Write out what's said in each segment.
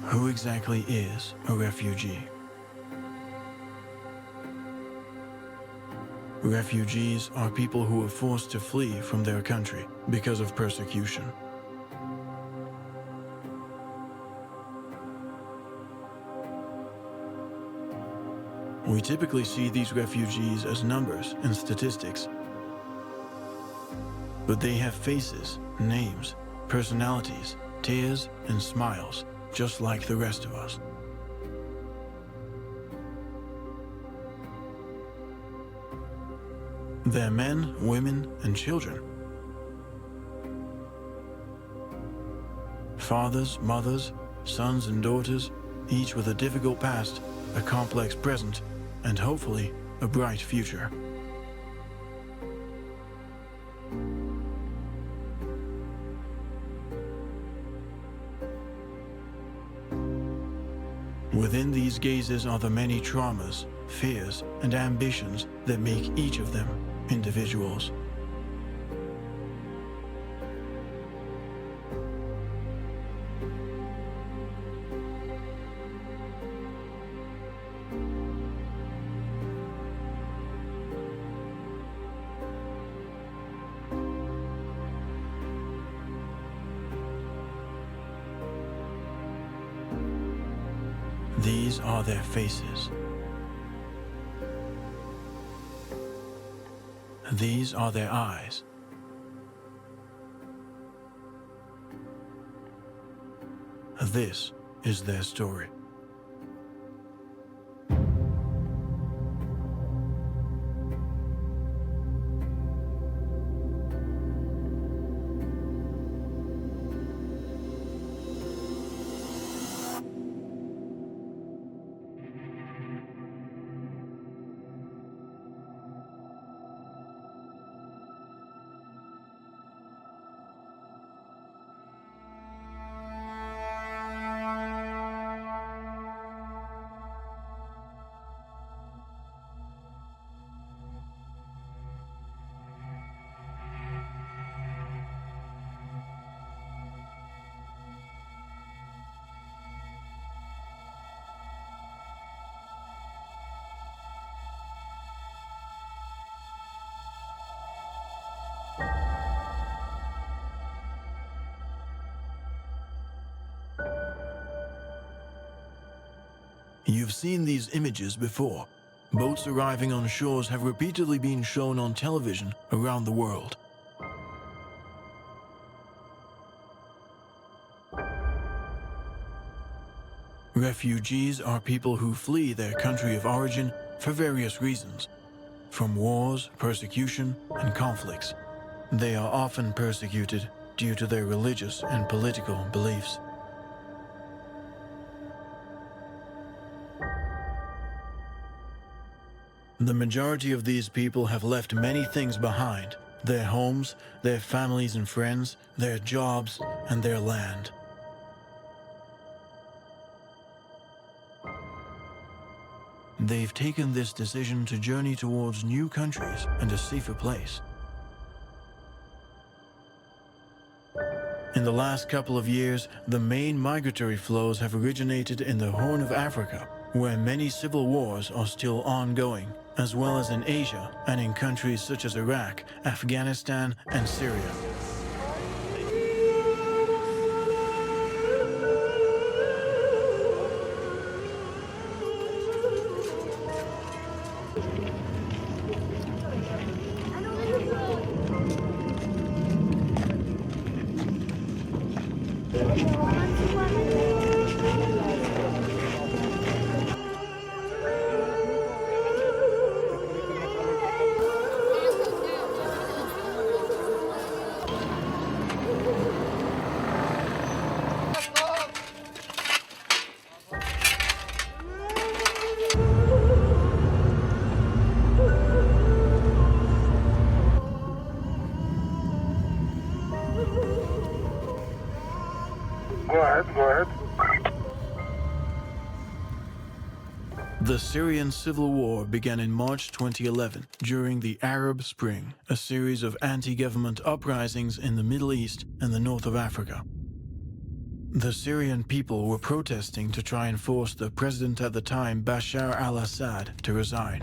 Who exactly is a refugee? Refugees are people who are forced to flee from their country because of persecution. We typically see these refugees as numbers and statistics, but they have faces, names, personalities, tears, and smiles, just like the rest of us. They're men, women, and children. Fathers, mothers, sons and daughters, each with a difficult past, a complex present, and hopefully a bright future. Within these gazes are the many traumas, fears, and ambitions that make each of them individuals. These are their faces. These are their eyes. This is their story. You've seen these images before. Boats arriving on shores have repeatedly been shown on television around the world. Refugees are people who flee their country of origin for various reasons, from wars, persecution, and conflicts. They are often persecuted due to their religious and political beliefs. The majority of these people have left many things behind: their homes, their families and friends, their jobs, and their land. They've taken this decision to journey towards new countries and a safer place. In the last couple of years, the main migratory flows have originated in the Horn of Africa, where many civil wars are still ongoing, as well as in Asia and in countries such as Iraq, Afghanistan, and Syria. Go ahead. The Syrian civil war began in March 2011 during the Arab Spring, a series of anti-government uprisings in the Middle East and the north of Africa. The Syrian people were protesting to try and force the president at the time, Bashar al-Assad, to resign.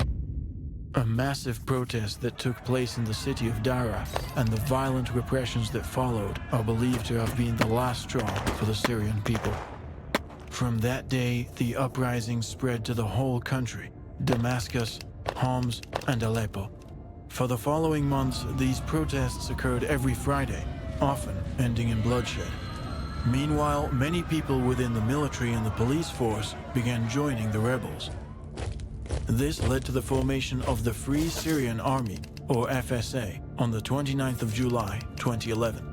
A massive protest that took place in the city of Dara and the violent repressions that followed are believed to have been the last straw for the Syrian people. From that day, the uprising spread to the whole country, Damascus, Homs, and Aleppo. For the following months, these protests occurred every Friday, often ending in bloodshed. Meanwhile, many people within the military and the police force began joining the rebels. This led to the formation of the Free Syrian Army, or FSA, on the 29th of July, 2011.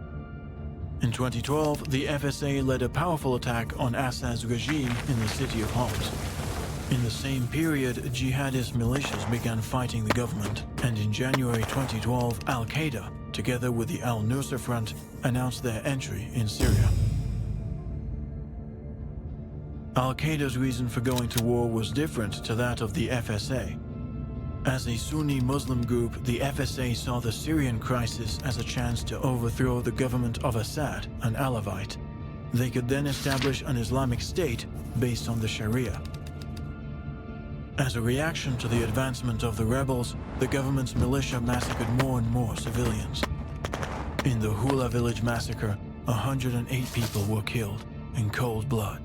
In 2012, the FSA led a powerful attack on Assad's regime in the city of Homs. In the same period, jihadist militias began fighting the government, and in January 2012, Al-Qaeda, together with the Al-Nusra Front, announced their entry in Syria. Al-Qaeda's reason for going to war was different to that of the FSA. As a Sunni Muslim group, the FSA saw the Syrian crisis as a chance to overthrow the government of Assad, an Alawite. They could then establish an Islamic State based on the Sharia. As a reaction to the advancement of the rebels, the government's militia massacred more and more civilians. In the Hula village massacre, 108 people were killed in cold blood.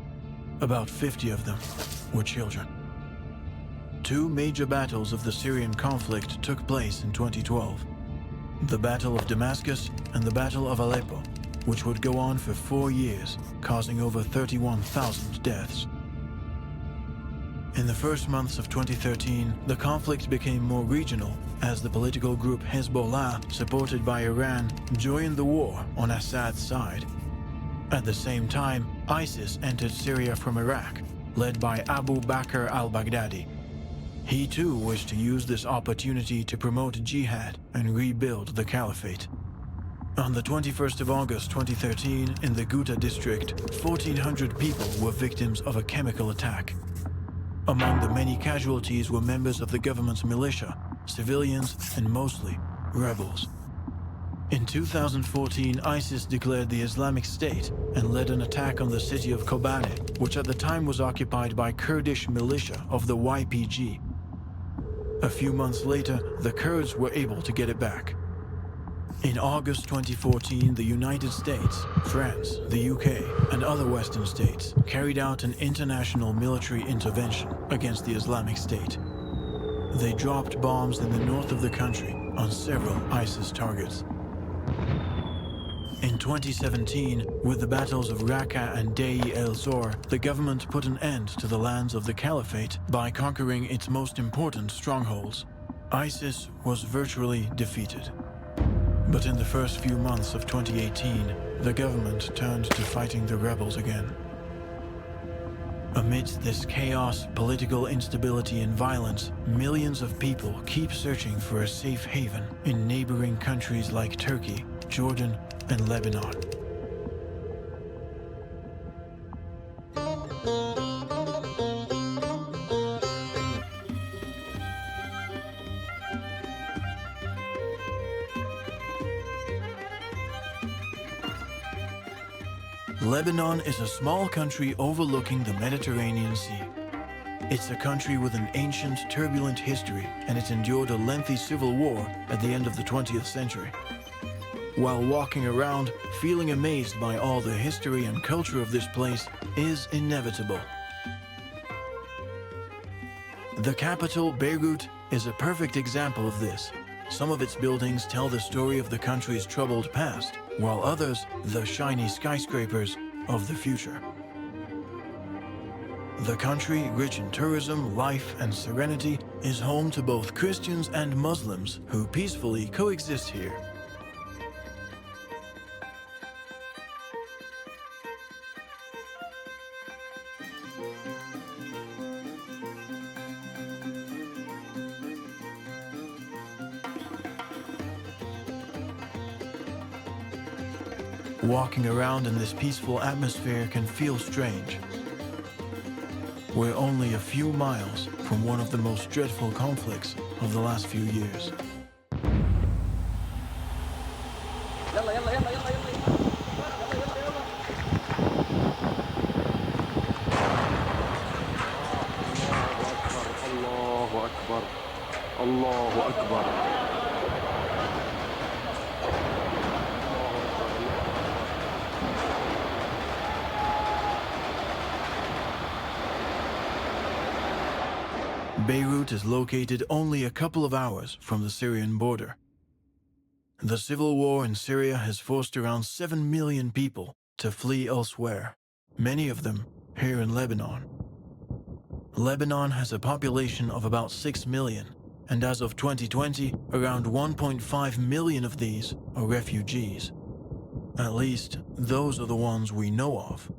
About 50 of them were children. Two major battles of the Syrian conflict took place in 2012. The Battle of Damascus and the Battle of Aleppo, which would go on for 4 years, causing over 31,000 deaths. In the first months of 2013, the conflict became more regional as the political group Hezbollah, supported by Iran, joined the war on Assad's side. At the same time, ISIS entered Syria from Iraq, led by Abu Bakr al-Baghdadi. He too wished to use this opportunity to promote jihad and rebuild the caliphate. On the 21st of August 2013, in the Ghouta district, 1,400 people were victims of a chemical attack. Among the many casualties were members of the government's militia, civilians, and mostly rebels. In 2014, ISIS declared the Islamic State and led an attack on the city of Kobane, which at the time was occupied by Kurdish militia of the YPG. A few months later, the Kurds were able to get it back. In August 2014, the United States, France, the UK, and other Western states carried out an international military intervention against the Islamic State. They dropped bombs in the north of the country on several ISIS targets. In 2017, with the battles of Raqqa and Deir el-Zor, the government put an end to the lands of the caliphate by conquering its most important strongholds. ISIS was virtually defeated. But in the first few months of 2018, the government turned to fighting the rebels again. Amidst this chaos, political instability, and violence, millions of people keep searching for a safe haven in neighboring countries like Turkey, Jordan, and Lebanon. Lebanon is a small country overlooking the Mediterranean Sea. It's a country with an ancient, turbulent history, and it endured a lengthy civil war at the end of the 20th century. While walking around, feeling amazed by all the history and culture of this place is inevitable. The capital, Beirut, is a perfect example of this. Some of its buildings tell the story of the country's troubled past, while others, the shiny skyscrapers of the future. The country, rich in tourism, life, and serenity, is home to both Christians and Muslims who peacefully coexist here. Walking around in this peaceful atmosphere can feel strange. We're only a few miles from one of the most dreadful conflicts of the last few years. Allahu Akbar. Beirut is located only a couple of hours from the Syrian border. The civil war in Syria has forced around 7 million people to flee elsewhere, many of them here in Lebanon. Lebanon has a population of about 6 million, and as of 2020, around 1.5 million of these are refugees. At least, those are the ones we know of.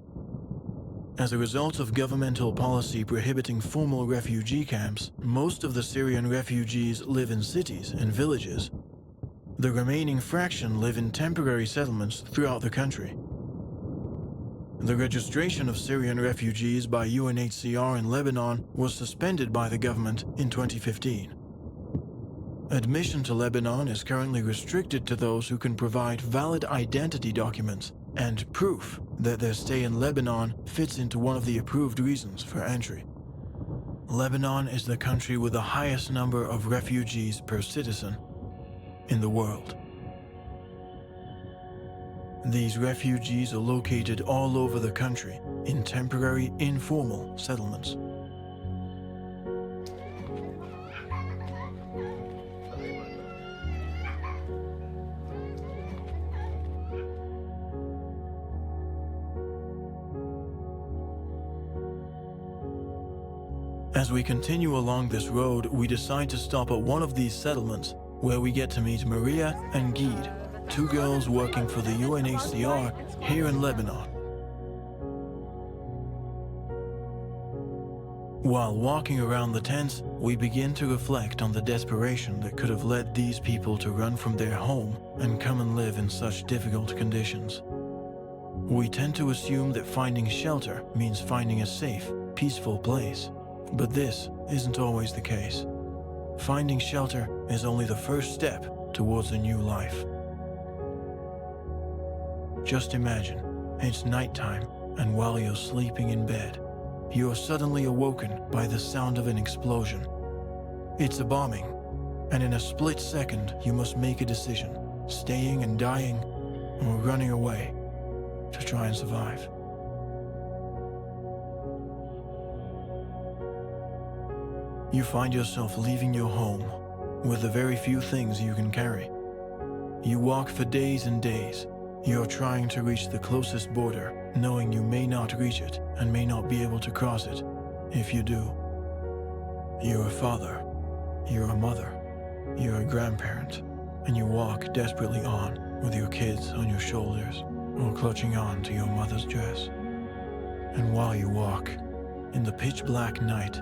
As a result of governmental policy prohibiting formal refugee camps, most of the Syrian refugees live in cities and villages. The remaining fraction live in temporary settlements throughout the country. The registration of Syrian refugees by UNHCR in Lebanon was suspended by the government in 2015. Admission to Lebanon is currently restricted to those who can provide valid identity documents and proof that their stay in Lebanon fits into one of the approved reasons for entry. Lebanon is the country with the highest number of refugees per citizen in the world. These refugees are located all over the country in temporary, informal settlements. As we continue along this road, we decide to stop at one of these settlements, where we get to meet Maria and Guide, two girls working for the UNHCR here in Lebanon. While walking around the tents, we begin to reflect on the desperation that could have led these people to run from their home and come and live in such difficult conditions. We tend to assume that finding shelter means finding a safe, peaceful place. But this isn't always the case. Finding shelter is only the first step towards a new life. Just imagine, it's nighttime, and while you're sleeping in bed, you are suddenly awoken by the sound of an explosion. It's a bombing, and in a split second you must make a decision, staying and dying, or running away to try and survive. You find yourself leaving your home with the very few things you can carry. You walk for days and days. You're trying to reach the closest border, knowing you may not reach it and may not be able to cross it. If you do, you're a father, you're a mother, you're a grandparent, and you walk desperately on with your kids on your shoulders or clutching on to your mother's dress. And while you walk, in the pitch black night,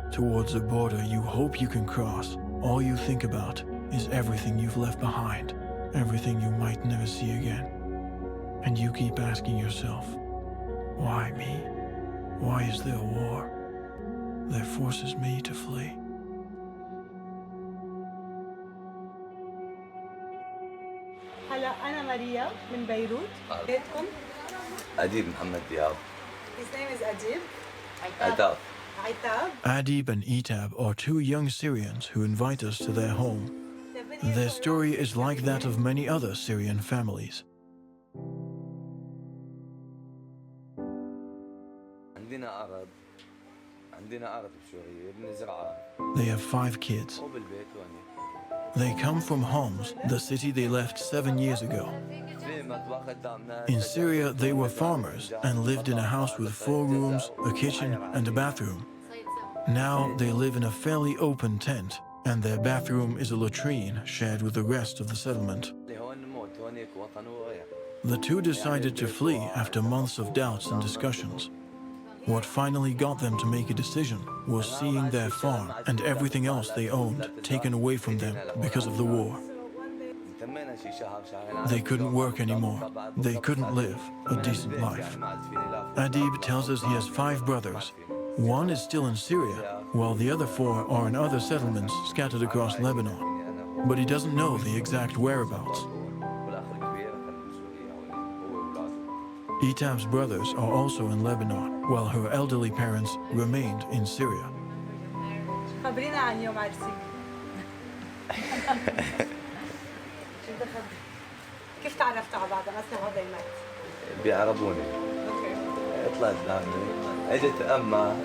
towards a border you hope you can cross, all you think about is everything you've left behind, everything you might never see again. And you keep asking yourself, why me? Why is there a war that forces me to flee? هلا أنا ماريا من بيروت. بيتكم؟ أديب محمد دياب. His name is Adib. Adab. عتاب. Adib and Etab are two young Syrians who invite us to their home. Their story is like that of many other Syrian families. They have 5 kids. They come from Homs, the city they left 7 years ago. In Syria, they were farmers and lived in a house with 4 rooms, a kitchen, and a bathroom. Now they live in a fairly open tent, and their bathroom is a latrine shared with the rest of the settlement. The two decided to flee after months of doubts and discussions. What finally got them to make a decision was seeing their farm and everything else they owned taken away from them because of the war. They couldn't work anymore. They couldn't live a decent life. Adib tells us he has 5 brothers. One is still in Syria, while the other 4 are in other settlements scattered across Lebanon. But he doesn't know the exact whereabouts. Etab's brothers are also in Lebanon, while her elderly parents remained in Syria. خبرينا عن يوم عرسك. شو بدك خبري؟ كيف تعرفتوا على بعض؟ أصلا هذا المات. بيعربوني. طلعت لعبني. اجت أما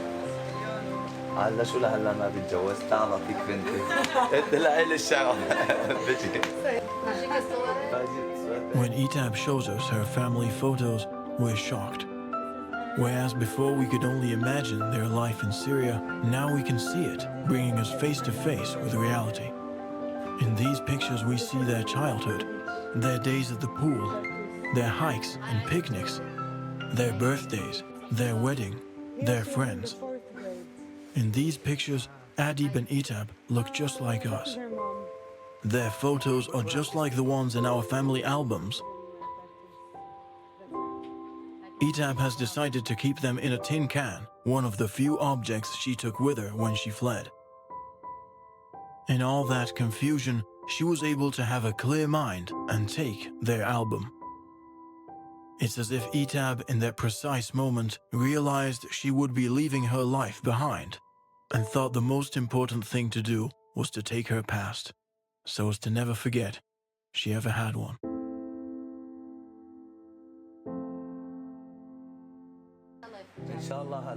قال شو لهلا ما بتجوز تعال أعطيك بنتي. قلت لها إلي الشغف بجي. When Etab shows us her family photos, we're shocked. Whereas before we could only imagine their life in Syria, now we can see it, bringing us face to face with reality. In these pictures we see their childhood, their days at the pool, their hikes and picnics, their birthdays, their wedding, their friends. In these pictures, Adib and Etab look just like us. Their photos are just like the ones in our family albums. Etab has decided to keep them in a tin can, one of the few objects she took with her when she fled. In all that confusion, she was able to have a clear mind and take their album. It's as if Etab, in that precise moment, realized she would be leaving her life behind and thought the most important thing to do was to take her past, so as to never forget she ever had one.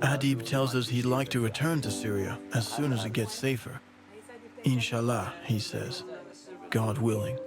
Adib tells us he'd like to return to Syria as soon as it gets safer. Inshallah, he says, God willing.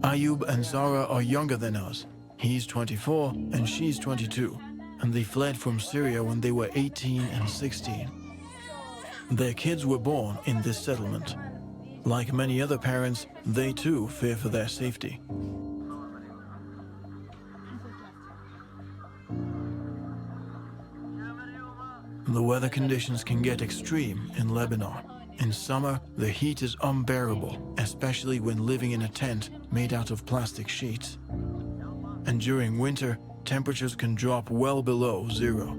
Ayub and Zara are younger than us. He's 24 and she's 22, and they fled from Syria when they were 18 and 16. Their kids were born in this settlement. Like many other parents, they too fear for their safety. The weather conditions can get extreme in Lebanon. In summer, the heat is unbearable, especially when living in a tent made out of plastic sheets. And during winter, temperatures can drop well below 0.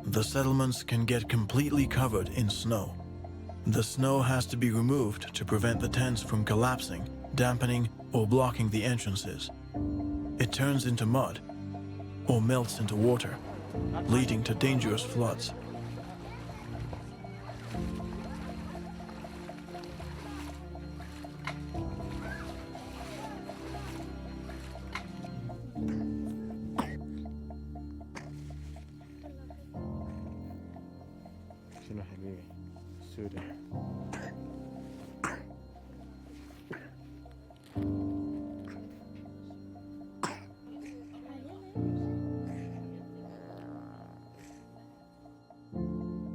The settlements can get completely covered in snow. The snow has to be removed to prevent the tents from collapsing, dampening, or blocking the entrances. It turns into mud or melts into water, leading to dangerous floods.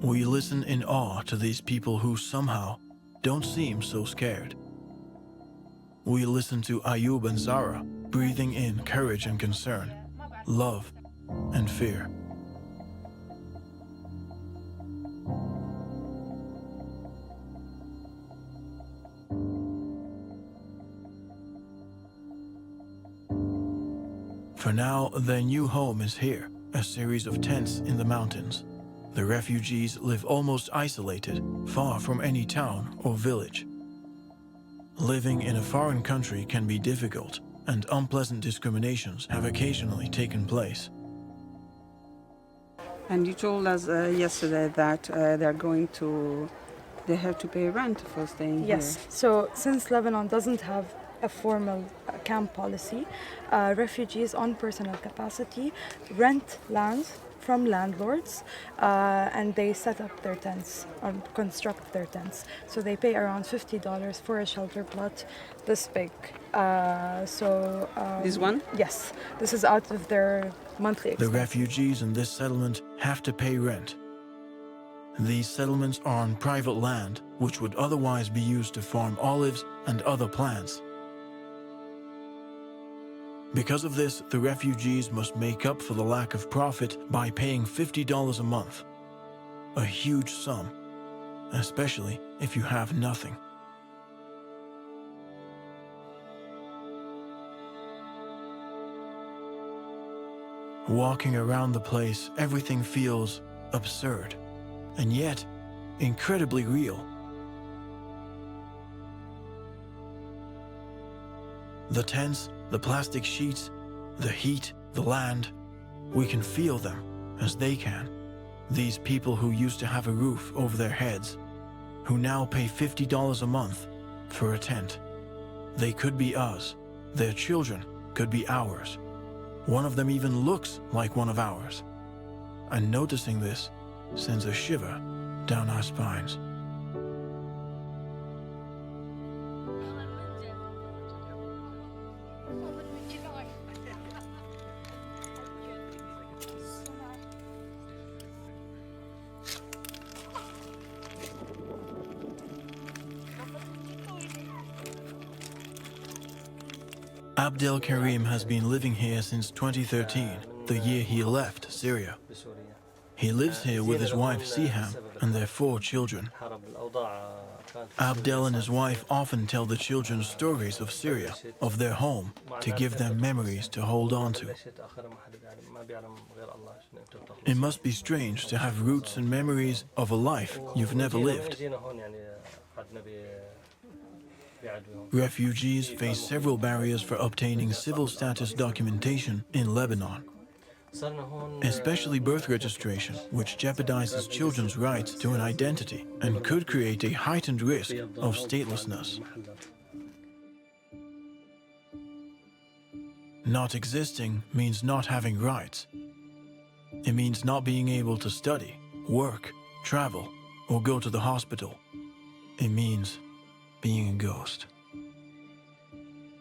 We listen in awe to these people who somehow don't seem so scared. We listen to Ayub and Zara breathing in courage and concern, love and fear. For now, their new home is here, a series of tents in the mountains. The refugees live almost isolated, far from any town or village. Living in a foreign country can be difficult, and unpleasant discriminations have occasionally taken place. And you told us yesterday that they have to pay rent for staying here. Yes, so since Lebanon doesn't have a formal camp policy, refugees on personal capacity rent lands from landlords and they set up their tents or construct their tents. So they pay around $50 for a shelter plot this big. This one? Yes, this is out of their monthly The expenses. refugees in this settlement have to pay rent. These settlements are on private land, which would otherwise be used to farm olives and other plants. Because of this, the refugees must make up for the lack of profit by paying $50 a month. A huge sum, especially if you have nothing. Walking around the place, everything feels absurd, and yet incredibly real. The tents, the plastic sheets, the heat, the land, we can feel them as they can. These people who used to have a roof over their heads, who now pay $50 a month for a tent. They could be us, their children could be ours. One of them even looks like one of ours. And noticing this sends a shiver down our spines. Abdel Karim has been living here since 2013, the year he left Syria. He lives here with his wife Siham and their 4 children. Abdel and his wife often tell the children stories of Syria, of their home, to give them memories to hold on to. It must be strange to have roots and memories of a life you've never lived. Refugees face several barriers for obtaining civil status documentation in Lebanon, especially birth registration, which jeopardizes children's rights to an identity and could create a heightened risk of statelessness. Not existing means not having rights. It means not being able to study, work, travel, or go to the hospital. It means being a ghost.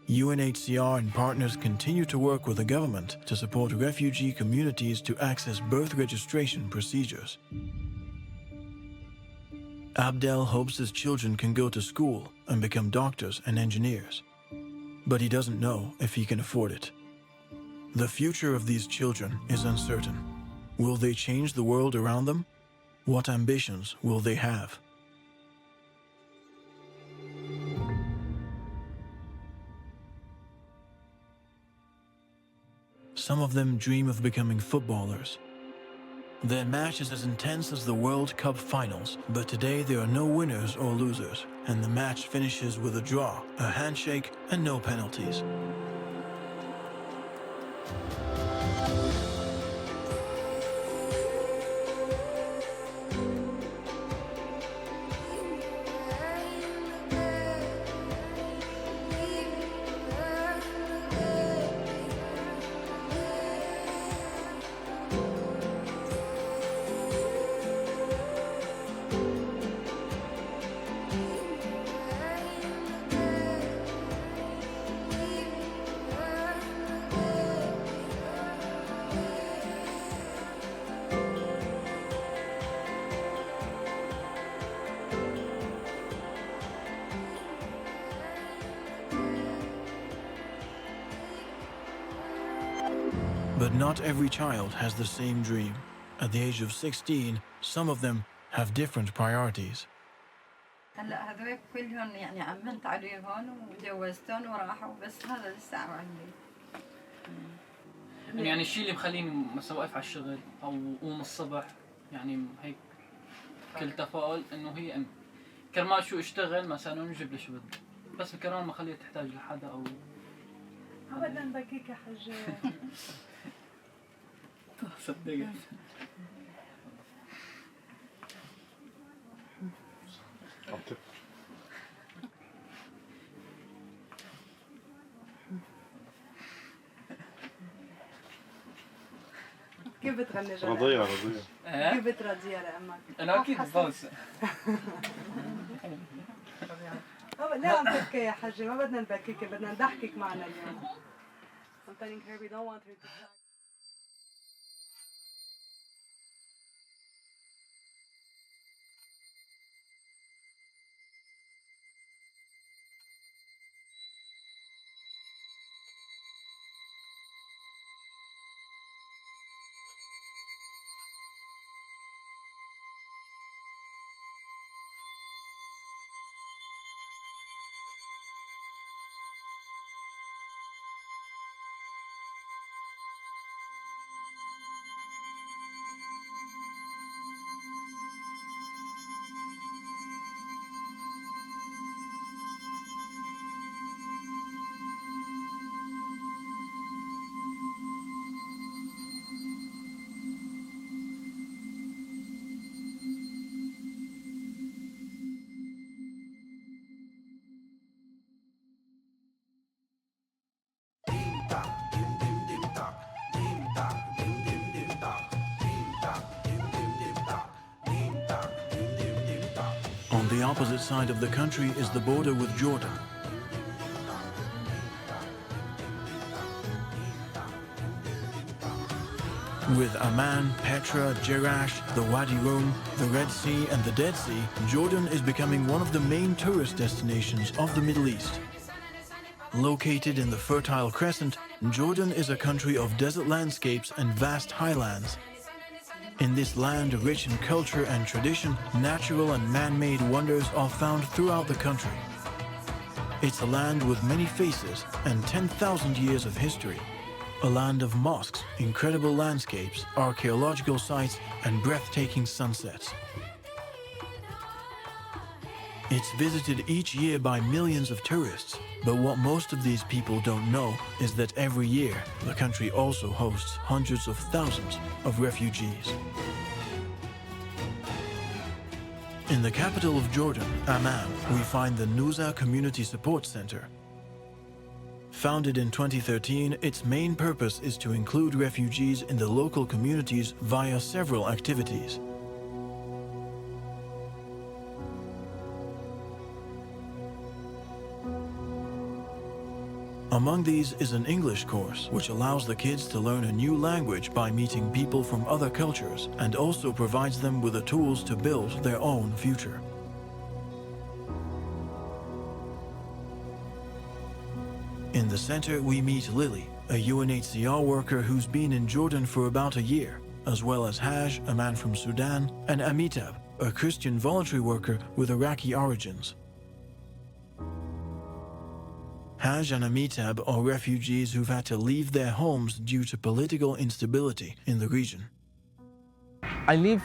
UNHCR and partners continue to work with the government to support refugee communities to access birth registration procedures. Abdel hopes his children can go to school and become doctors and engineers, but he doesn't know if he can afford it. The future of these children is uncertain. Will they change the world around them? What ambitions will they have? Some of them dream of becoming footballers. Their match is as intense as the World Cup finals, but today there are no winners or losers, and the match finishes with a draw, a handshake, and no penalties. But not every child has the same dream. At the age of 16, some of them have different priorities. هلا هذول كلهم يعني أمنت عليهم وجوزتهم وراحوا بس هذا لسه عندي. يعني الشيء اللي مخليني مثلا واقف على الشغل او قوم الصبح يعني هيك كل تفاؤل انه هي امي كرمال شو اشتغل مثلا ونجيب لي شو بدي بس كرمال ما خليها تحتاج لحدا او ما بدنا نبكيك يا حجة. صدقت كيف بتغني جلال؟ رضيع كيف بترضيها لأمك؟ انا اكيد بوس ليه عم تبكي يا حجة؟ ما بدنا نبكيك، بدنا نضحكك معنا اليوم. I'm telling her we don't want her to cry. On the opposite side of the country is the border with Jordan. With Amman, Petra, Jerash, the Wadi Rum, the Red Sea and the Dead Sea, Jordan is becoming one of the main tourist destinations of the Middle East. Located in the Fertile Crescent, Jordan is a country of desert landscapes and vast highlands. In this land rich in culture and tradition, natural and man-made wonders are found throughout the country. It's a land with many faces and 10,000 years of history. A land of mosques, incredible landscapes, archaeological sites, and breathtaking sunsets. It's visited each year by millions of tourists, but what most of these people don't know is that every year the country also hosts hundreds of thousands of refugees. In the capital of Jordan, Amman, we find the Nuza Community Support Center. Founded in 2013, its main purpose is to include refugees in the local communities via several activities. Among these is an English course, which allows the kids to learn a new language by meeting people from other cultures and also provides them with the tools to build their own future. In the center, we meet Lily, a UNHCR worker who's been in Jordan for about a year, as well as Haj, a man from Sudan, and Amitab, a Christian voluntary worker with Iraqi origins. Haj and Amitab are refugees who've had to leave their homes due to political instability in the region. I live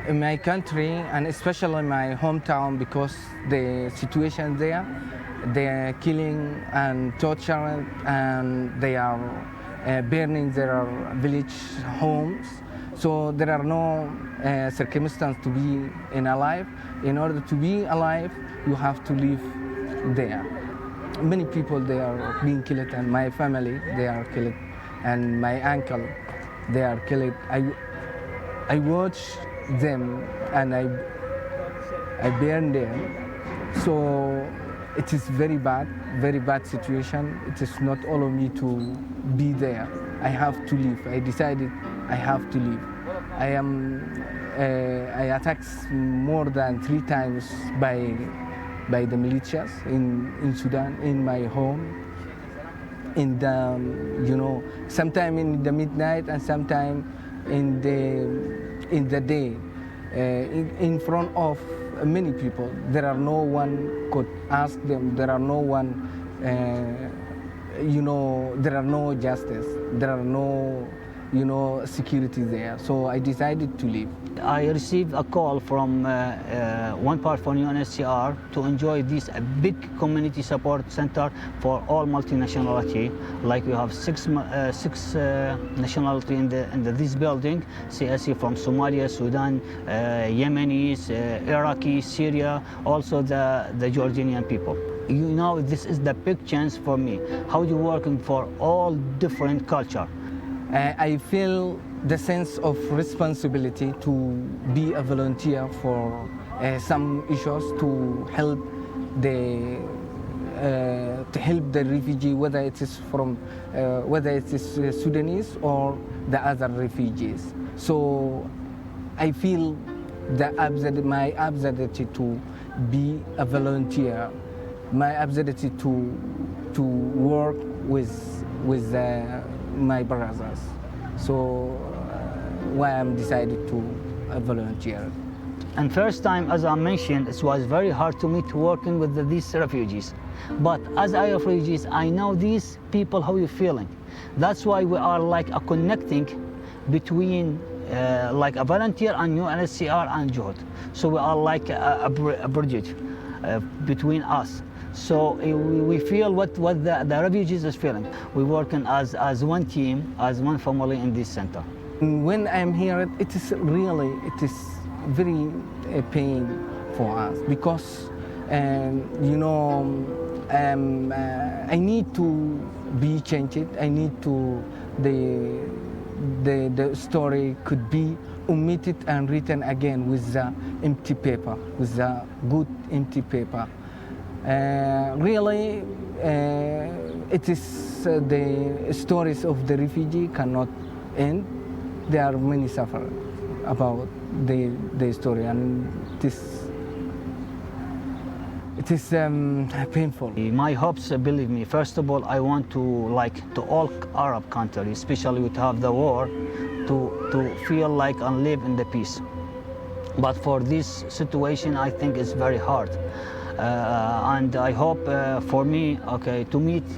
in my country and especially in my hometown because the situation there, they are killing and torturing and they are burning their village homes. So there are no circumstances to be alive. In order to be alive, you have to live there. Many people, they are being killed, and my family, they are killed, and my uncle, they are killed. I watch them and I burn them. So it is very bad situation. It is not all of me to be there. I have to leave. I decided I have to leave. I attacked more than 3 times by the militias in Sudan, in my home, in the, sometime in the midnight and sometime in the day, in front of many people. There are no one could ask them. There are no one there are no justice, there are no, security there. So I decided to leave. I received a call from one part from UNHCR to enjoy this big community support center for all multinationality. Like we have six nationality in this building. CSE from Somalia, Sudan, Yemenis, Iraqi, Syria, also the Jordanian people. This is the big chance for me. How you working for all different culture. I feel the sense of responsibility to be a volunteer for some issues to help the refugee, whether it is Sudanese or the other refugees. So I feel my ability to be a volunteer, my ability to work with my brothers. So why I'm decided to volunteer. And first time, as I mentioned, it was very hard to me to working with these refugees. But as refugees, I know these people, how you feeling. That's why we are like a connecting between like a volunteer and UNHCR and Jord. So we are like a bridge between us. So we feel what the refugees is feeling. We're working as one team, as one family in this center. When I'm here, it is very pain for us because I need to be changed. I need to the story could be omitted and written again with the empty paper, with the good empty paper. Really, it is the stories of the refugee cannot end. There are many suffer about the story, and it is painful. My hopes, believe me, first of all, I want to all Arab countries, especially to have the war, to feel like and live in the peace. But for this situation, I think it's very hard. And I hope for me,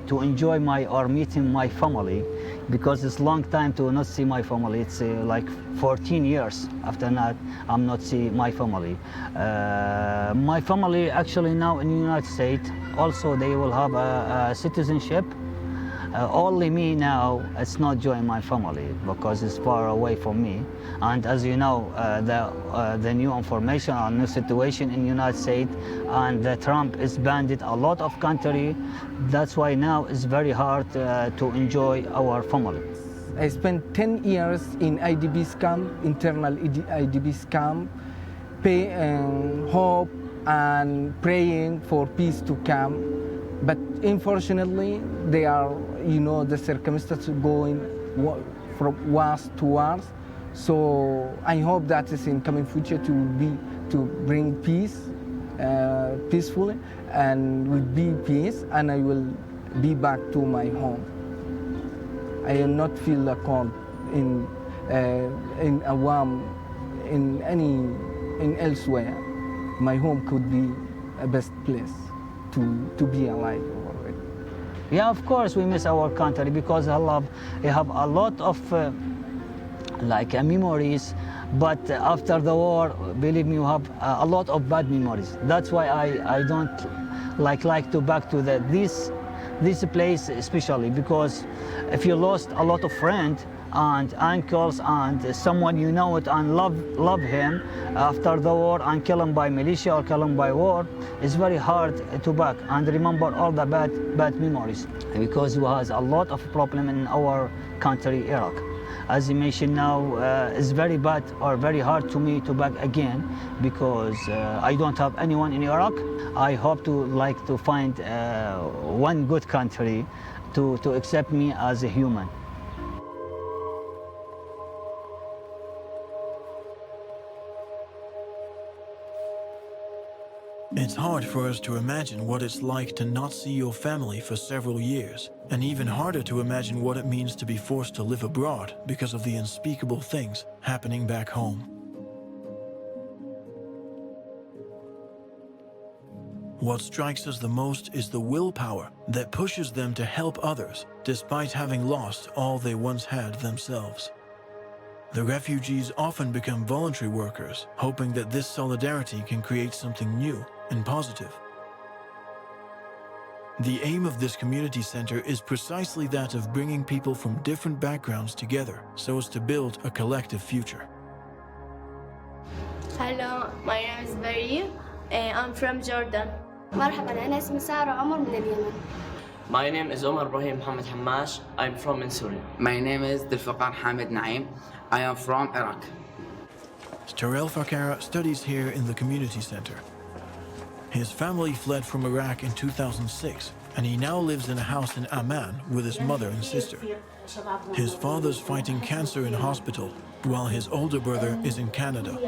to enjoy meeting my family, because it's long time to not see my family. It's like 14 years after that I'm not see my family. My family actually now in the United States, also they will have a citizenship. Only me now, it's not join my family because it's far away from me. And as you know, the new information on new situation in the United States, and Trump is banned a lot of country. That's why now it's very hard to enjoy our family. I spent 10 years in IDP's camp, internal IDP's camp, hope and praying for peace to come. But unfortunately, they are, the circumstances going from worse to worse. So I hope that is in coming future to bring peace, peacefully, and will be peace, and I will be back to my home. I will not feel a cold in a warm in elsewhere. My home could be a best place to be alive already. Yeah, of course we miss our country because we have a lot of memories, but after the war, believe me, you have a lot of bad memories. That's why I don't like to back to this place especially, because if you lost a lot of friends and uncles and someone you know it and love him after the war and kill him by militia or kill him by war, it's very hard to back and remember all the bad memories, because we has a lot of problem in our country, Iraq. As you mentioned now, it's very bad or very hard to me to back again, because I don't have anyone in Iraq. I hope to find one good country to accept me as a human. It's hard for us to imagine what it's like to not see your family for several years, and even harder to imagine what it means to be forced to live abroad because of the unspeakable things happening back home. What strikes us the most is the willpower that pushes them to help others despite having lost all they once had themselves. The refugees often become voluntary workers, hoping that this solidarity can create something new and positive. The aim of this community center is precisely that of bringing people from different backgrounds together so as to build a collective future. Hello, my name is Barry. I'm from Jordan. مرحبا أنا اسمي سارة عمر من اليمن. My name is Omar Ibrahim Mohammed Hamash. I'm from Syria. My name is Dilfaqar Hamid Naim. I am from Iraq. Tarel Fakara studies here in the community center. His family fled from Iraq in 2006, and he now lives in a house in Amman with his mother and sister. His father's fighting cancer in hospital, while his older brother is in Canada.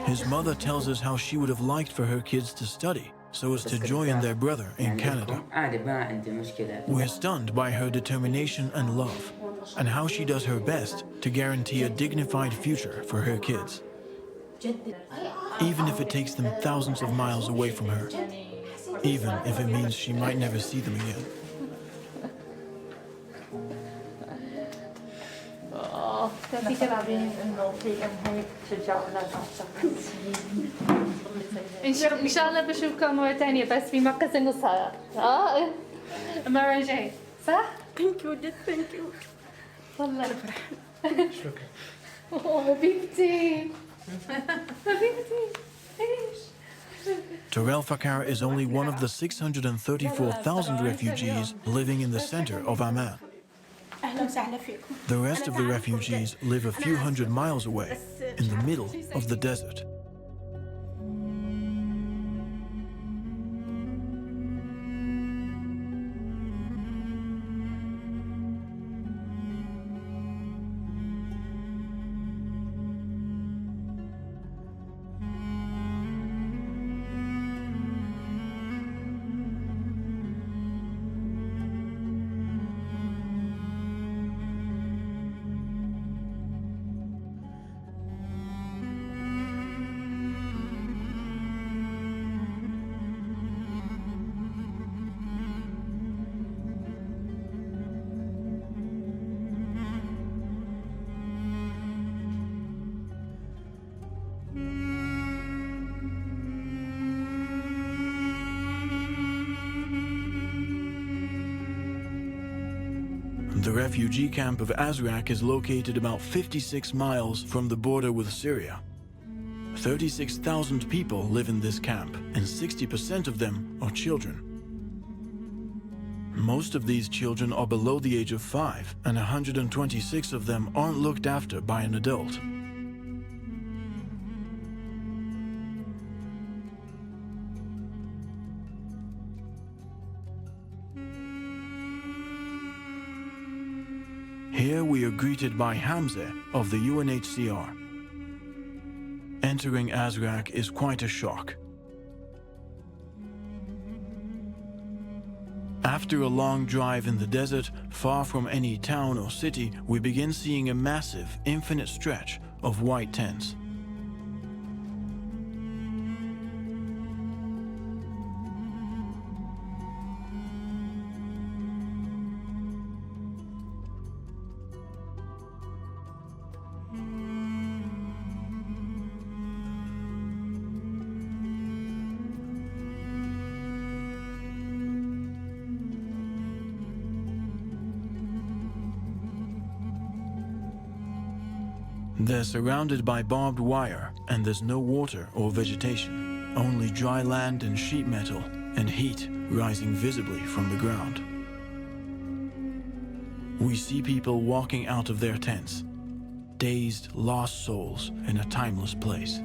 His mother tells us how she would have liked for her kids to study so as to join their brother in Canada. We're stunned by her determination and love, and how she does her best to guarantee a dignified future for her kids, even if it takes them thousands of miles away from her, even if it means she might never see them again. كان في كلامين انه في هيك شجعونا ان شاء الله بشوفكم مرة ثانية بس في مركز النصارى المرة الجاية صح؟ Thank you, thank you. والله فرحان. شكرا. حبيبتي حبيبتي ايش؟ Tarel Fakara is only one of the 634,000 refugees living in the center of Amman. The rest of the refugees live a few hundred miles away, in the middle of the desert. The refugee camp of Azraq is located about 56 miles from the border with Syria. 36,000 people live in this camp, and 60% of them are children. Most of these children are below the age of 5, and 126 of them aren't looked after by an adult. Here we are greeted by Hamza of the UNHCR. Entering Azraq is quite a shock. After a long drive in the desert, far from any town or city, we begin seeing a massive, infinite stretch of white tents. They're surrounded by barbed wire, and there's no water or vegetation, only dry land and sheet metal, and heat rising visibly from the ground. We see people walking out of their tents, dazed, lost souls in a timeless place.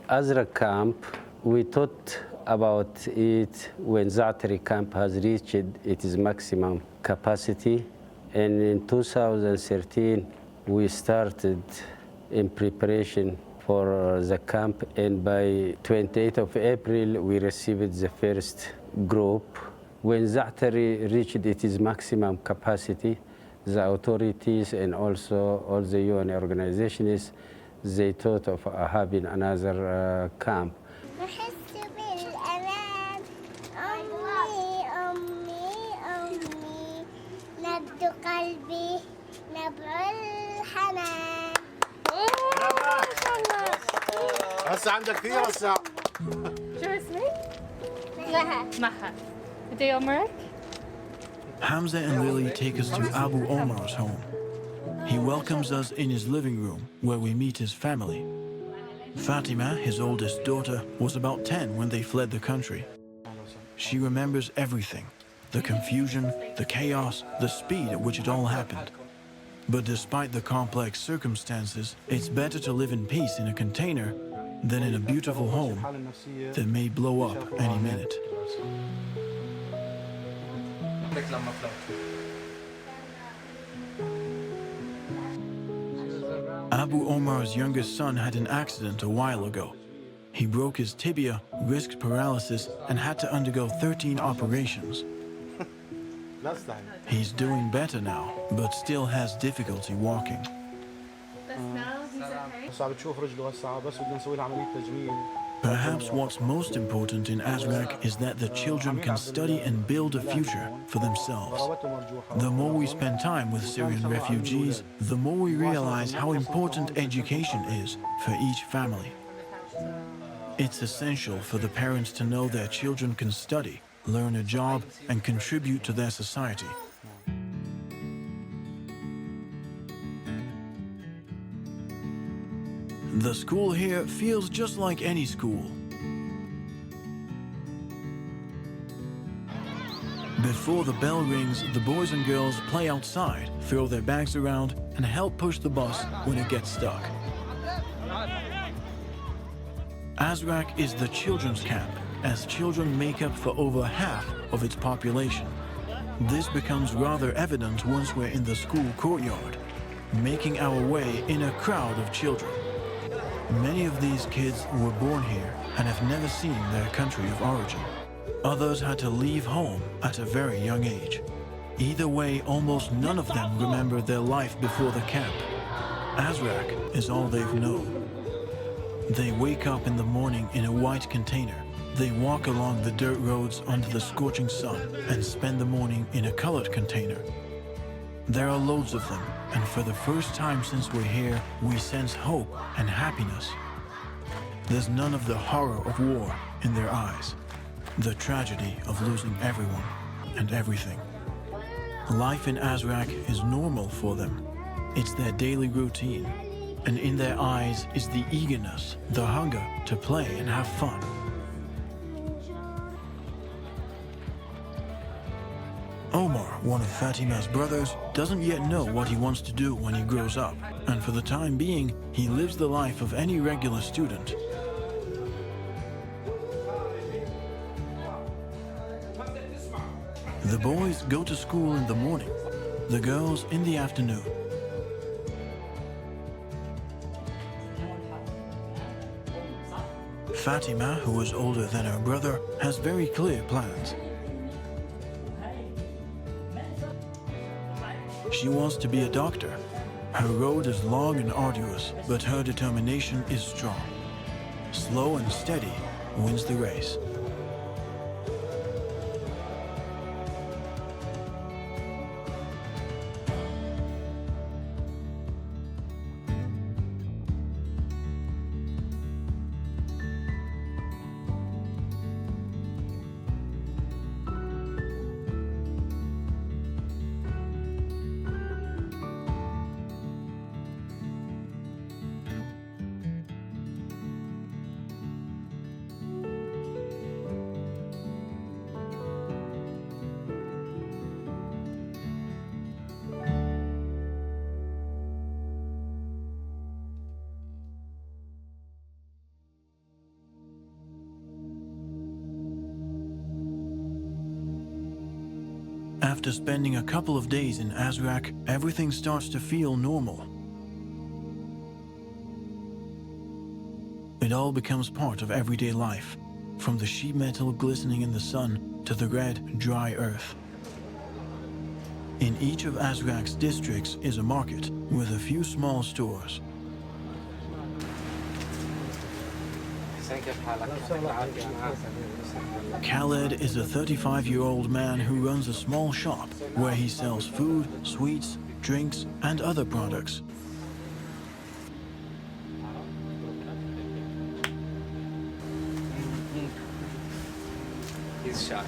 Azra camp, we thought about it when Zaatari camp has reached its maximum capacity. And in 2013, we started in preparation for the camp. And by 28th of April, we received the first group. When Zaatari reached its maximum capacity, the authorities and also all the UN organizations, they thought of having another camp. هسه عندك كثير هسه. شو اسمك؟ مها. انت عمرك؟ Hamza and Lily take us to Abu Omar's home. He welcomes us in his living room, where we meet his family. Fatima, his oldest daughter, was about 10 when they fled the country. She remembers everything, the confusion, the chaos, the speed at which it all happened. But despite the complex circumstances, it's better to live in peace in a container than in a beautiful home that may blow up any minute. Abu Omar's youngest son had an accident a while ago. He broke his tibia, risked paralysis, and had to undergo 13 operations. He's doing better now, but still has difficulty walking. Perhaps what's most important in Azraq is that the children can study and build a future for themselves. The more we spend time with Syrian refugees, the more we realize how important education is for each family. It's essential for the parents to know their children can study, learn a job, and contribute to their society. The school here feels just like any school. Before the bell rings, the boys and girls play outside, throw their bags around, and help push the bus when it gets stuck. Azraq is the children's camp, as children make up for over half of its population. This becomes rather evident once we're in the school courtyard, making our way in a crowd of children. Many of these kids were born here and have never seen their country of origin. Others had to leave home at a very young age. Either way, almost none of them remember their life before the camp. Azraq is all they've known. They wake up in the morning in a white container. They walk along the dirt roads under the scorching sun and spend the morning in a colored container. There are loads of them, and for the first time since we're here, we sense hope and happiness. There's none of the horror of war in their eyes, the tragedy of losing everyone and everything. Life in Azraq is normal for them. It's their daily routine, and in their eyes is the eagerness, the hunger to play and have fun. Omar, one of Fatima's brothers, doesn't yet know what he wants to do when he grows up, and for the time being, he lives the life of any regular student. The boys go to school in the morning, the girls in the afternoon. Fatima, who is older than her brother, has very clear plans. She wants to be a doctor. Her road is long and arduous, but her determination is strong. Slow and steady wins the race. After spending a couple of days in Azraq, everything starts to feel normal. It all becomes part of everyday life, from the sheet metal glistening in the sun to the red, dry earth. In each of Azraq's districts is a market with a few small stores. Khaled is a 35-year-old man who runs a small shop where he sells food, sweets, drinks, and other products. He's shy.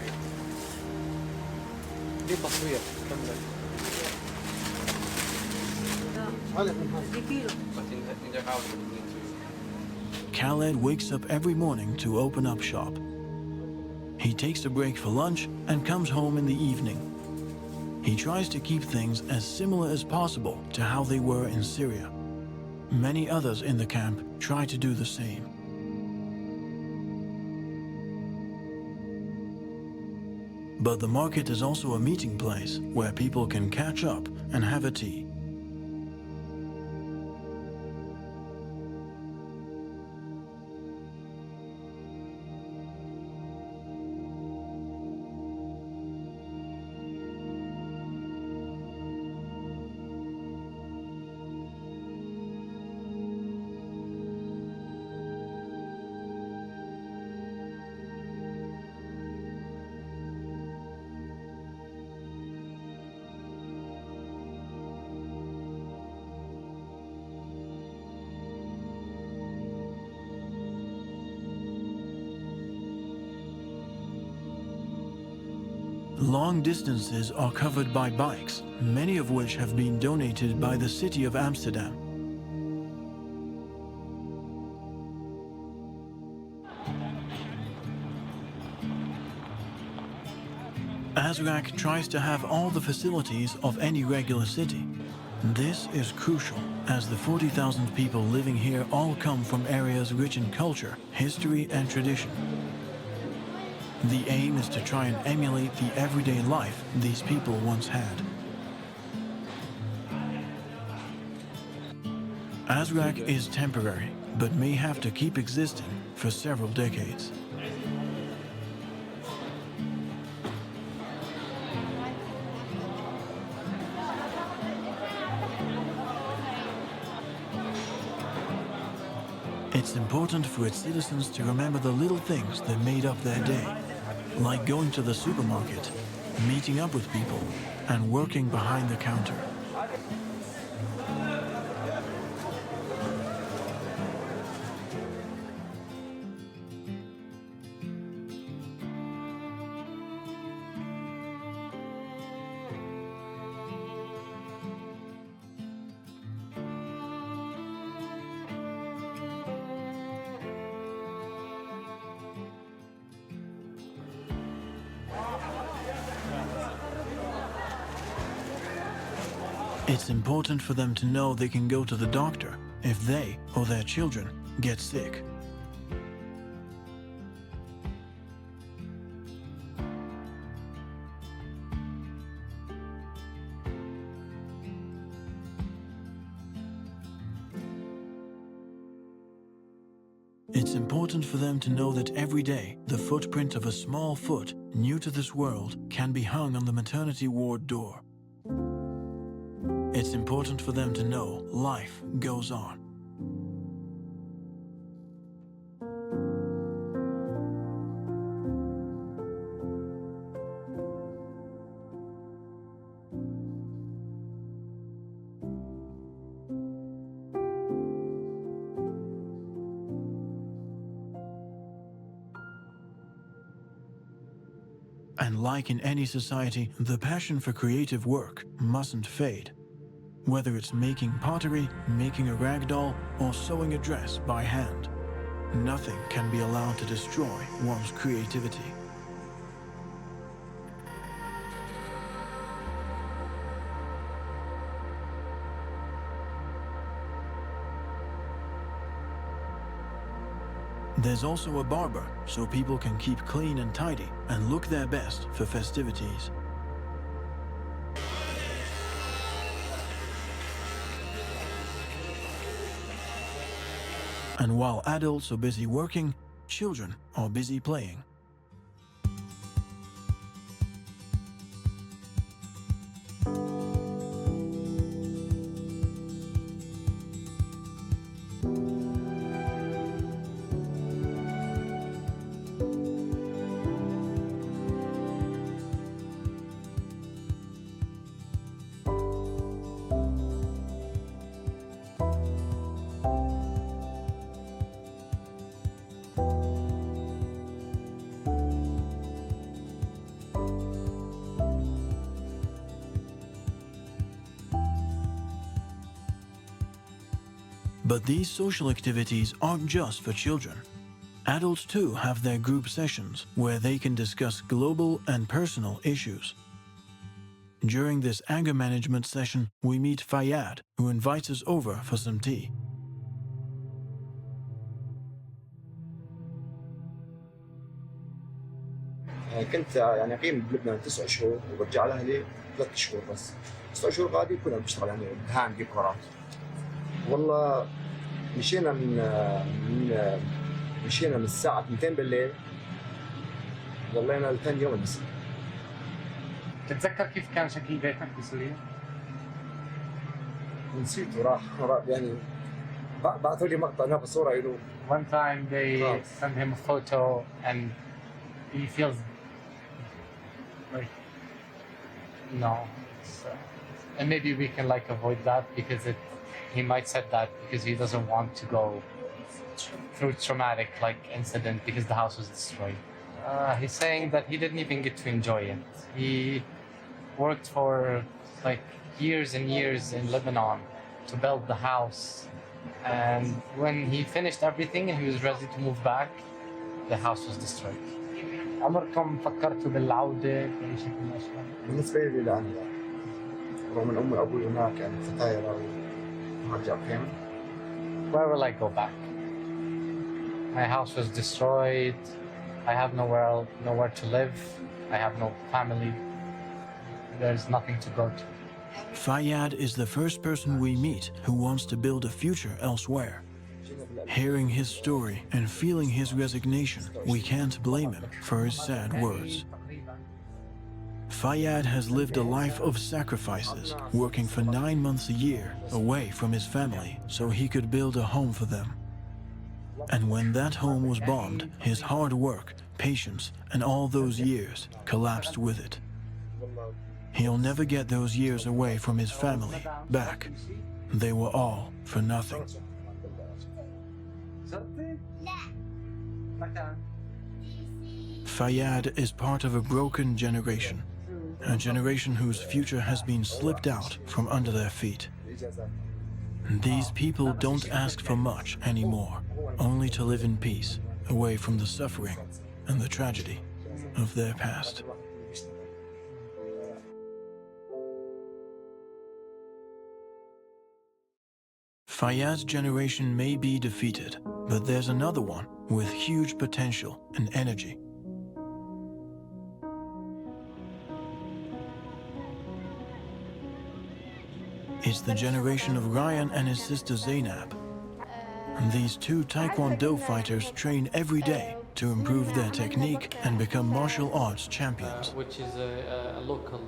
دي تصوير كمل. Khaled wakes up every morning to open up shop. He takes a break for lunch and comes home in the evening. He tries to keep things as similar as possible to how they were in Syria. Many others in the camp try to do the same. But the market is also a meeting place where people can catch up and have a tea. Long distances are covered by bikes, many of which have been donated by the city of Amsterdam. Azraq tries to have all the facilities of any regular city. This is crucial, as the 40,000 people living here all come from areas rich in culture, history, and tradition. The aim is to try and emulate the everyday life these people once had. Azraq is temporary, but may have to keep existing for several decades. It's important for its citizens to remember the little things that made up their day, like going to the supermarket, meeting up with people, and working behind the counter. It's important for them to know they can go to the doctor if they or their children get sick. It's important for them to know that every day the footprint of a small foot new to this world can be hung on the maternity ward door. It's important for them to know life goes on. And like in any society, the passion for creative work mustn't fade. Whether it's making pottery, making a rag doll, or sewing a dress by hand, nothing can be allowed to destroy one's creativity. There's also a barber, so people can keep clean and tidy and look their best for festivities. And while adults are busy working, children are busy playing. But these social activities aren't just for children. Adults too have their group sessions where they can discuss global and personal issues. During this anger management session, we meet Fayyad, who invites us over for some tea. كنت يعني أقيم بلبنان 9 شهور وبرجع لأهلي 3 شهور بس. 9 شهور غادي كنا بنشتغل يعني دهان ديكورات. والله مشينا من الساعة 2 بالليل ضلينا لثاني يوم المساء. تتذكر كيف كان شكل بيتك بسوريا؟ نسيته راح يعني بعثوا لي مقطع نفس صورة له. One time they sent him a photo and he feels like no. And maybe we can like avoid that because he might said that because he doesn't want to go through traumatic like incident because the house was destroyed. He's saying that he didn't even get to enjoy it. He worked for like years and years in Lebanon to build the house, and when he finished everything and he was ready to move back, the house was destroyed. عمركم فكرتوا بالعودة بأي شكل من الأشكال؟ بالنسبة لي لا، أنا رغم أن أمي وأبوي هناك يعني فتايرة وهرجع فيهم. Where will I go back? My house was destroyed. I have nowhere to live. I have no family. There's nothing to go to. Fayyad is the first person we meet who wants to build a future elsewhere. Hearing his story and feeling his resignation, we can't blame him for his sad words. Fayyad has lived a life of sacrifices, working for 9 months a year away from his family so he could build a home for them. And when that home was bombed, his hard work, patience, and all those years collapsed with it. He'll never get those years away from his family back. They were all for nothing. Fayyad is part of a broken generation, a generation whose future has been slipped out from under their feet. These people don't ask for much anymore, only to live in peace, away from the suffering and the tragedy of their past. Fayyad's generation may be defeated, but there's another one with huge potential and energy. It's the generation of Ryan and his sister Zainab. These two Taekwondo fighters train every day to improve their technique and become martial arts champions. Which is a local...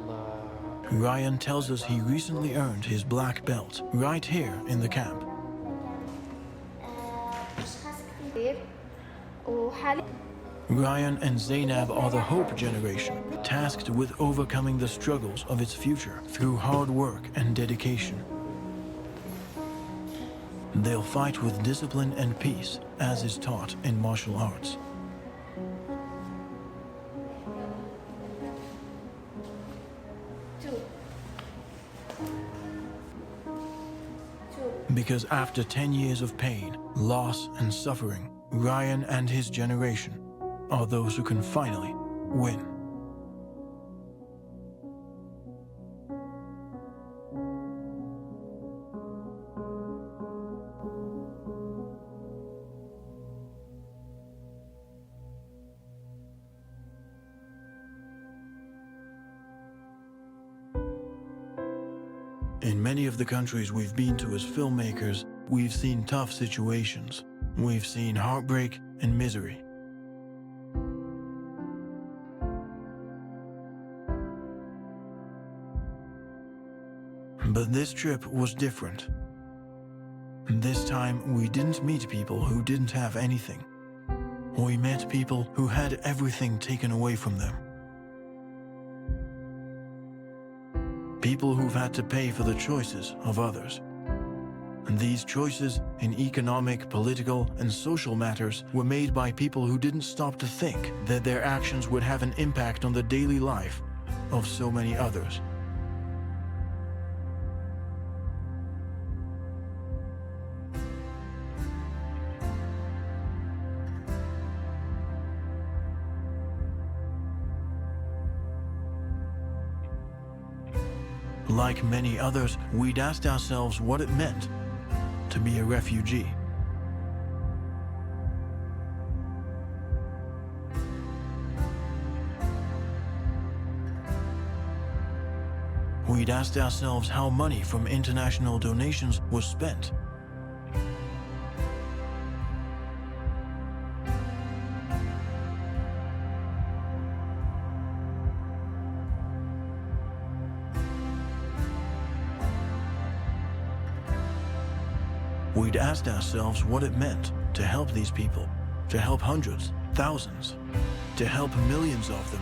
Ryan tells us he recently earned his black belt right here in the camp. Ryan and Zainab are the Hope generation, tasked with overcoming the struggles of its future through hard work and dedication. They'll fight with discipline and peace, as is taught in martial arts. Because after 10 years of pain, loss, and suffering, Ryan and his generation are those who can finally win. In many of the countries we've been to as filmmakers, we've seen tough situations, We've seen heartbreak and misery. But this trip was different. This time, we didn't meet people who didn't have anything. We met people who had everything taken away from them. People who've had to pay for the choices of others. And these choices in economic, political, and social matters were made by people who didn't stop to think that their actions would have an impact on the daily life of so many others. Like many others, we'd asked ourselves what it meant to be a refugee. We'd asked ourselves how money from international donations was spent. We'd asked ourselves what it meant to help these people, to help hundreds, thousands, to help millions of them.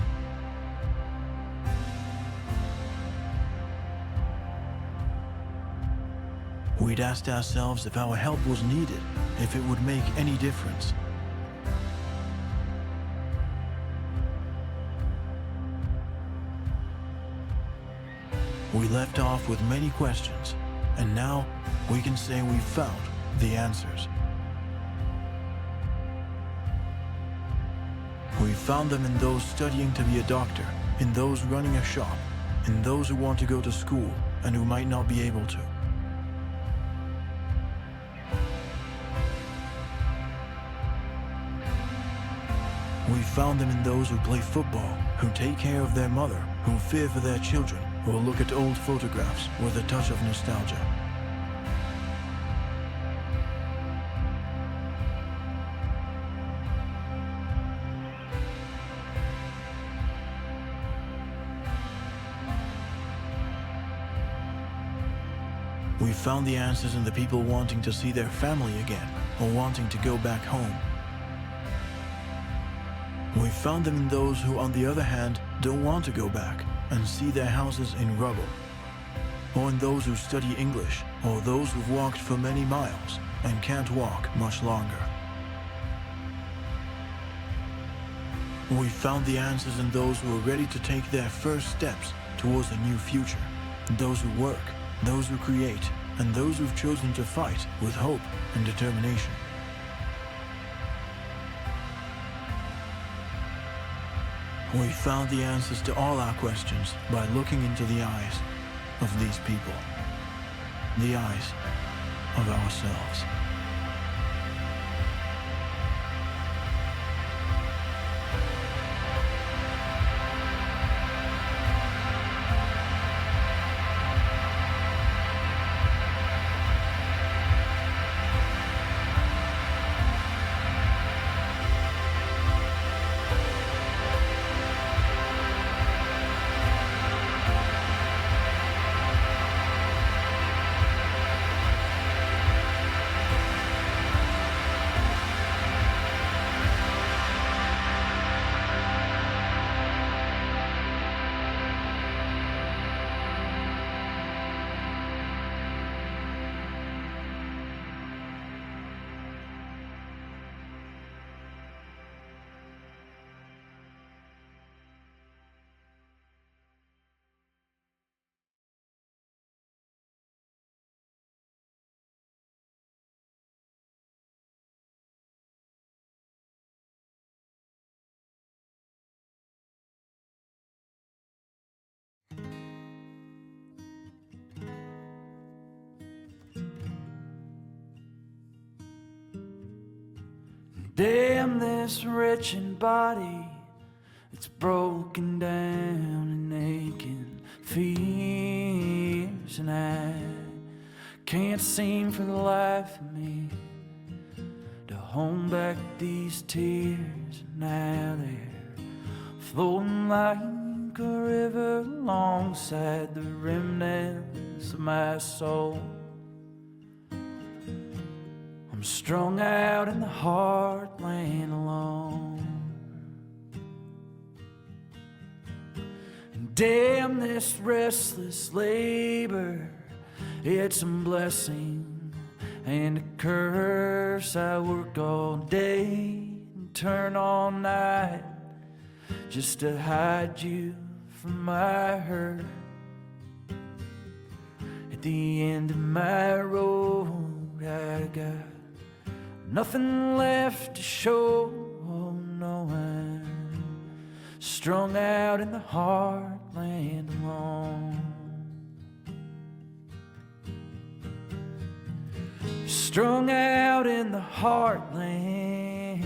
We'd asked ourselves if our help was needed, if it would make any difference. We left off with many questions, and now we can say we've found the answers. We found them in those studying to be a doctor, in those running a shop, in those who want to go to school and who might not be able to. We found them in those who play football, who take care of their mother, who fear for their children, or look at old photographs with a touch of nostalgia. We found the answers in the people wanting to see their family again, or wanting to go back home. We found them in those who, on the other hand, don't want to go back and see their houses in rubble. Or in those who study English, or those who've walked for many miles and can't walk much longer. We found the answers in those who are ready to take their first steps towards a new future. Those who work, those who create, and those who've chosen to fight with hope and determination. We found the answers to all our questions by looking into the eyes of these people, the eyes of ourselves. Damn this wretched body, it's broken down and aching fears, and I can't seem for the life of me to hold back these tears, and now they're flowing like a river alongside the remnants of my soul. I'm strung out in the heartland alone. And damn this restless labor, it's a blessing and a curse. I work all day and turn all night just to hide you from my hurt. At the end of my road, I got nothing left to show. Oh no, I'm strung out in the heartland alone. Strung out in the heartland,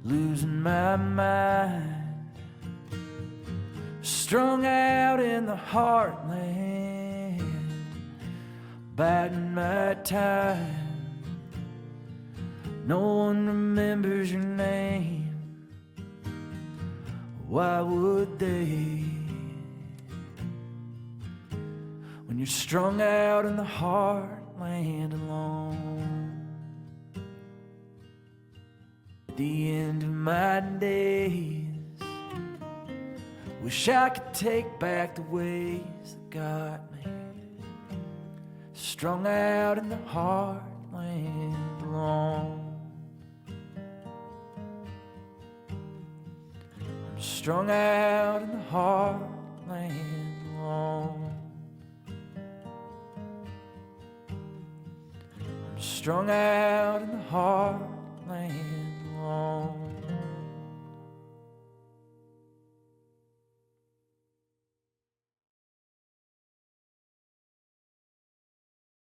losing my mind. Strung out in the heartland, biding my time. No one remembers your name. Why would they? When you're strung out in the heartland alone. At the end of my days, wish I could take back the ways that got me. Strung out in the heartland alone. I'm strung out in the heartland alone. I'm strung out in the heartland alone.